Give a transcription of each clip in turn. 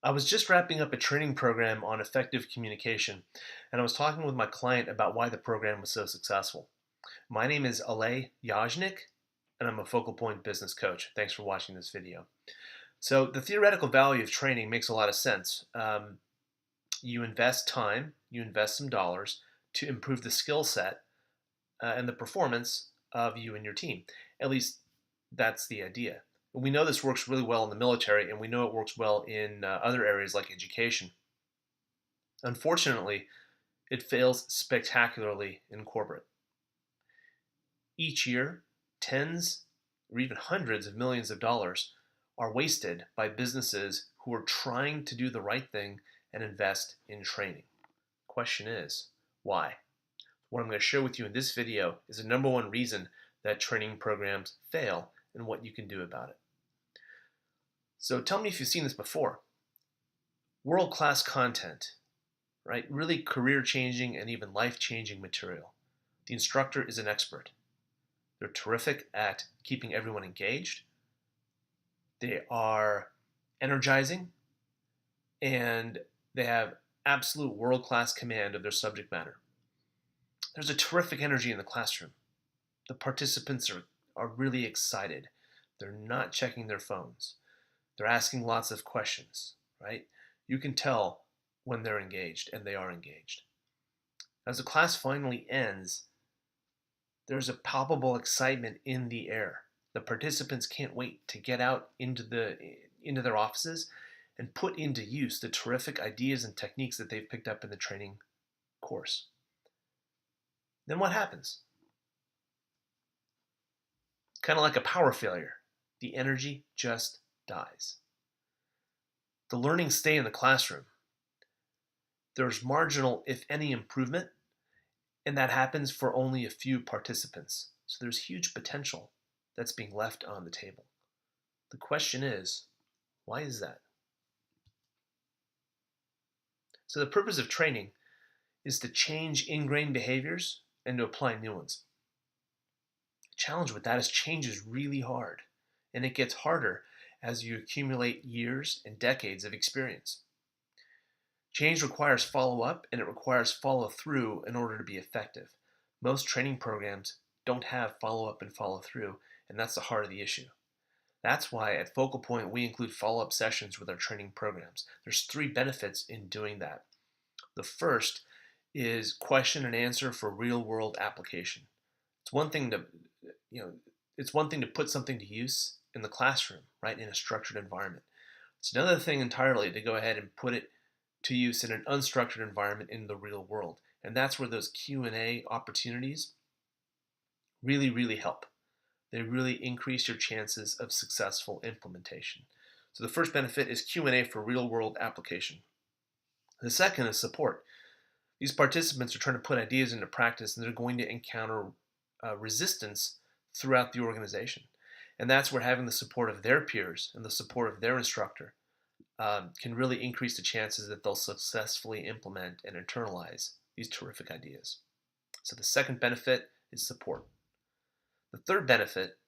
I was just wrapping up a training program on effective communication, and I was talking with my client about why the program was so successful. My name is Alay Yajnik, and I'm a Focal Point business coach. Thanks for watching this video. So, the theoretical value of training makes a lot of sense. You invest time, you invest some dollars to improve the skill set and the performance of you and your team. At least that's the idea. We know this works really well in the military, and we know it works well in other areas like education. Unfortunately, it fails spectacularly in corporate. Each year, tens or even hundreds of millions of dollars are wasted by businesses who are trying to do the right thing and invest in training. Question is, why? What I'm going to share with you in this video is the number one reason that training programs fail and what you can do about it. So tell me if you've seen this before. World-class content, right? Really career-changing and even life-changing material. The instructor is an expert. They're terrific at keeping everyone engaged. They are energizing, and they have absolute world-class command of their subject matter. There's a terrific energy in the classroom. The participants are really excited. They're not checking their phones. They're asking lots of questions, right? You can tell when they're engaged, and they are engaged. As the class finally ends, there's a palpable excitement in the air. The participants can't wait to get out into their offices and put into use the terrific ideas and techniques that they've picked up in the training course. Then what happens? Kind of like a power failure. The energy just dies. The learning stay in the classroom. There's marginal, if any, improvement, and that happens for only a few participants. So there's huge potential that's being left on the table. The question is, why is that? So the purpose of training is to change ingrained behaviors and to apply new ones. The challenge with that is change is really hard, and it gets harder as you accumulate years and decades of experience. Change requires follow-up, and it requires follow-through in order to be effective. Most training programs don't have follow-up and follow-through, and that's the heart of the issue. That's why at Focal Point we include follow-up sessions with our training programs. There's 3 benefits in doing that. The first is question and answer for real-world application. It's one thing to put something to use in the classroom, right, in a structured environment. It's another thing entirely to go ahead and put it to use in an unstructured environment in the real world. And that's where those Q&A opportunities really help. They really increase your chances of successful implementation. So the first benefit is Q&A for real world application. The second is support. These participants are trying to put ideas into practice, and they're going to encounter resistance throughout the organization. And that's where having the support of their peers and the support of their instructor can really increase the chances that they'll successfully implement and internalize these terrific ideas. So the second benefit is support. The third benefit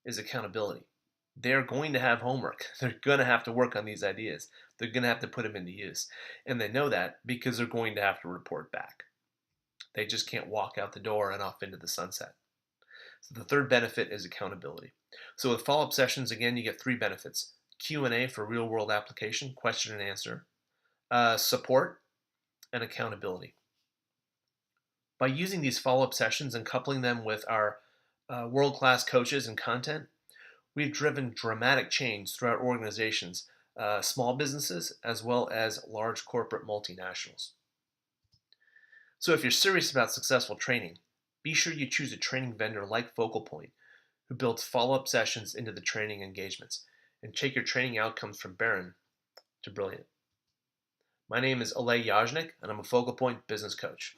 is accountability. They're going to have homework. They're going to have to work on these ideas. They're going to have to put them into use. And they know that because they're going to have to report back. They just can't walk out the door and off into the sunset. So the third benefit is accountability. So with follow-up sessions, again, you get 3 benefits. Q&A for real-world application, question and answer, support, and accountability. By using these follow-up sessions and coupling them with our world-class coaches and content, we've driven dramatic change throughout organizations, small businesses, as well as large corporate multinationals. So if you're serious about successful training, be sure you choose a training vendor like Focal Point, who builds follow-up sessions into the training engagements, and take your training outcomes from barren to brilliant. My name is Alay Yajnik, and I'm a Focal Point business coach.